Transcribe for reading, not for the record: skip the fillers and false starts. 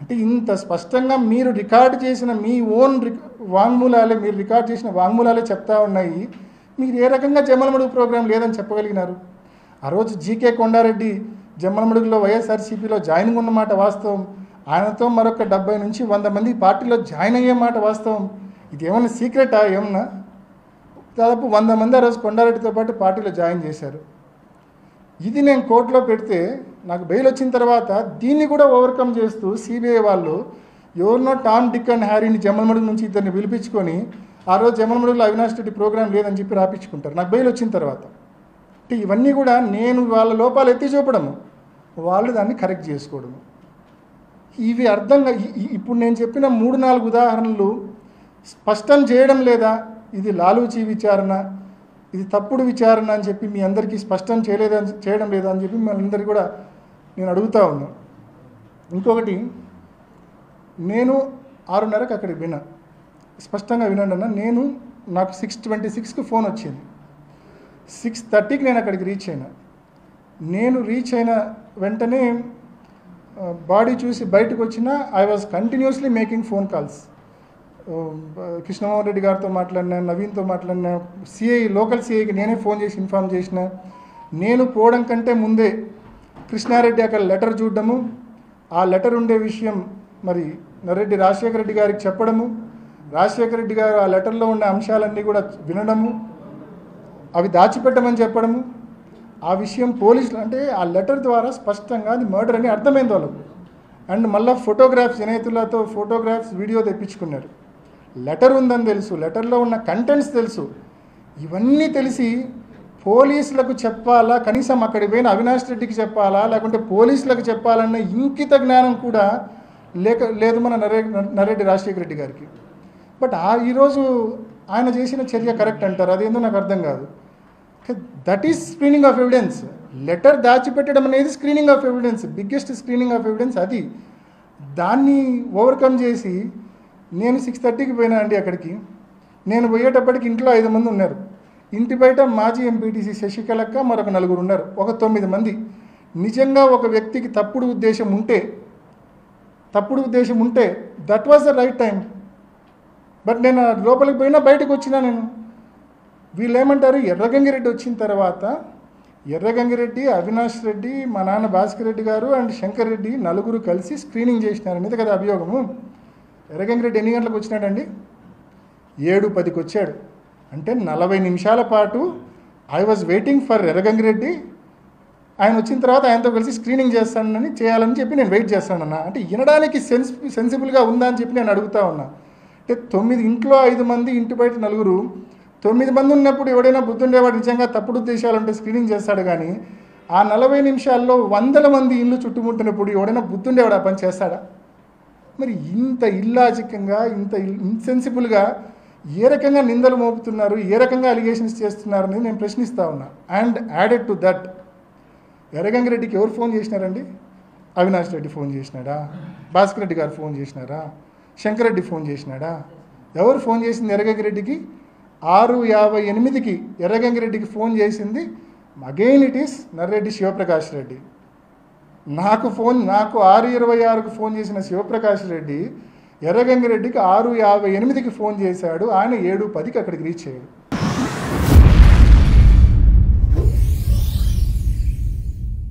అంటే ఇంత స్పష్టంగా మీరు రికార్డు చేసిన మీ ఓన్ వాంగ్మూలాలే, మీరు రికార్డు చేసిన వాంగ్మూలాలే చెప్తా ఉన్నాయి. మీరు ఏ రకంగా జమ్మలమడుగు ప్రోగ్రాం లేదని చెప్పగలిగినారు? ఆ రోజు జీకే కొండారెడ్డి జమ్మలమడుగులో వైఎస్ఆర్సీపీలో జాయినింగ్ ఉన్నమాట వాస్తవం. ఆయనతో మరొక 70 నుంచి 100 మంది పార్టీలో జాయిన్ అయ్యే మాట వాస్తవం. ఇది ఏమన్నా సీక్రెటా? ఏమన్నా దాదాపు 100 మంది ఆ రోజు కొండారెడ్డితో పాటు పార్టీలో జాయిన్ చేశారు. ఇది నేను కోర్టులో పెడితే నాకు బెయిల్ వచ్చిన తర్వాత దీన్ని కూడా ఓవర్కమ్ చేస్తూ సిబిఐ వాళ్ళు ఎవరినో టామ్, డిక్ అండ్ హ్యారీని జమ్మలమడుగు నుంచి ఇద్దరిని పిలిపించుకొని ఆ రోజు జమ్మలమడుగులో అవినాష్ రెడ్డి ప్రోగ్రాం లేదని చెప్పి రాపించుకుంటారు నాకు బెయిల్ వచ్చిన తర్వాత. అంటే ఇవన్నీ కూడా నేను వాళ్ళ లోపాలు ఎత్తి చూపడము, వాళ్ళు దాన్ని కరెక్ట్ చేసుకోవడము. ఇవి అర్థంగా ఇప్పుడు నేను చెప్పిన 3-4 ఉదాహరణలు స్పష్టం చేయడం లేదా, ఇది లాలూచీ విచారణ, ఇది తప్పుడు విచారణ అని చెప్పి మీ అందరికీ స్పష్టం చేయడం లేదా అని చెప్పి మీ అందరికీ కూడా నేను అడుగుతూ ఉన్నాను. ఇంకొకటి, నేను 6:30కి అక్కడికి విన్నా, స్పష్టంగా వినండి అన్న. నాకు 6:26కి ఫోన్ వచ్చింది. 6:30కి నేను అక్కడికి రీచ్ అయినా. నేను రీచ్ అయిన వెంటనే బాడీ చూసి బయటకు వచ్చిన I was continuously making phone calls. Krishnamohan Reddy గారితో మాట్లాడినా, నవీన్తో మాట్లాడినా, లోకల్ సిఐకి నేనే ఫోన్ చేసి ఇన్ఫామ్ చేసిన. నేను పోవడం కంటే ముందే కృష్ణారెడ్డి అక్కడ లెటర్ చూడడము, ఆ లెటర్ ఉండే విషయం మరి నర్రెడ్డి రాజశేఖర రెడ్డి గారికి చెప్పడము, రాజశేఖర రెడ్డి గారు ఆ లెటర్లో ఉన్న అంశాలన్నీ కూడా వినడము, అవి దాచిపెట్టమని చెప్పడము, ఆ విషయం పోలీసులు అంటే ఆ లెటర్ ద్వారా స్పష్టంగా అది మర్డర్ అని అర్థమైంది వాళ్ళకు. అండ్ మళ్ళీ ఫోటోగ్రాఫ్స్, జనేతులతో ఫోటోగ్రాఫ్స్, వీడియో తెప్పించుకున్నారు. లెటర్ ఉందని తెలుసు, లెటర్లో ఉన్న కంటెంట్స్ తెలుసు. ఇవన్నీ తెలిసి పోలీసులకు చెప్పాలా, కనీసం అక్కడికి పోయిన అవినాష్ రెడ్డికి చెప్పాలా, లేకుంటే పోలీసులకు చెప్పాలన్న ఇంకిత జ్ఞానం కూడా లేదు మన నర్రెడ్డి రాజశేఖర రెడ్డి గారికి. బట్ ఈరోజు ఆయన చేసిన చర్య కరెక్ట్ అంటారు, అదేందో నాకు అర్థం కాదు. That is screening of evidence. లెటర్ దాచిపెట్టడం అనేది screening of evidence, biggest screening of evidence అది. దాన్ని ఓవర్కమ్ చేసి నేను 6:30కి పోయినా అండి అక్కడికి. నేను పోయేటప్పటికి ఇంట్లో 5 మంది ఉన్నారు. ఇంటి బయట మాజీ ఎంపీటీసీ శశికళక్క మరొక 4 ఉన్నారు, ఒక 9 మంది. నిజంగా ఒక వ్యక్తికి తప్పుడు ఉద్దేశం ఉంటే that was the right time. But నేను లోపలికి పోయినా బయటకు వచ్చినా. నేను వీళ్ళు ఏమంటారు, ఎర్రగంగిరెడ్డి వచ్చిన తర్వాత ఎర్రగంగిరెడ్డి, అవినాష్ రెడ్డి, మా నాన్న భాస్కర్ రెడ్డి గారు అండ్ శంకర్ రెడ్డి 4 కలిసి స్క్రీనింగ్ చేసినారనేది కదా అభియోగము. ఎర్రగంగిరెడ్డి ఎన్ని గంటలకు వచ్చినాడండి? 7:10కి వచ్చాడు. అంటే 40 నిమిషాల పాటు I was waiting for Erra Gangi Reddy. ఆయన వచ్చిన తర్వాత ఆయనతో కలిసి స్క్రీనింగ్ చేయాలని చెప్పి నేను వెయిట్ చేస్తానన్నా. అంటే వినడానికి సెన్సిబుల్గా ఉందా అని చెప్పి నేను అడుగుతా ఉన్నా. అంటే 9 ఇంట్లో 5 మంది, ఇంటి బయట 4, 9 మంది ఉన్నప్పుడు ఎవడైనా బుద్ధుండేవాడు నిజంగా తప్పుడు ఉద్దేశాలుంటే స్క్రీనింగ్ చేస్తాడు. కానీ ఆ 40 నిమిషాల్లో 100 మంది ఇల్లు చుట్టుముట్టినప్పుడు ఎవడైనా బుద్ధుండేవాడు ఆ పని చేస్తాడా? మరి ఇంత ఇల్లాజికంగా, ఇంత ఇన్సెన్సిబుల్గా ఏ రకంగా నిందలు మోపుతున్నారు, ఏ రకంగా అలిగేషన్స్ చేస్తున్నారు అనేది నేను ప్రశ్నిస్తూ ఉన్నా. అండ్ యాడెడ్ టు దట్, ఎర్రగంగిరెడ్డికి ఎవరు ఫోన్ చేసినారండి? అవినాష్ రెడ్డి ఫోన్ చేసినాడా? భాస్కర్ రెడ్డి గారు ఫోన్ చేసినారా? శంకర్ రెడ్డి ఫోన్ చేసినాడా? ఎవరు ఫోన్ చేసింది ఎర్రగంగిరెడ్డికి? 6:58కి ఎర్రగంగిరెడ్డికి ఫోన్ చేసింది again it is Narreddy Shivprakash Reddy. నాకు 6:26కి ఫోన్ చేసిన శివప్రకాష్ రెడ్డి ఎర్రగంగిరెడ్డికి 6:58కి ఫోన్ చేశాడు. ఆయన 7:10కి అక్కడికి రీచ్ అయ్యాడు.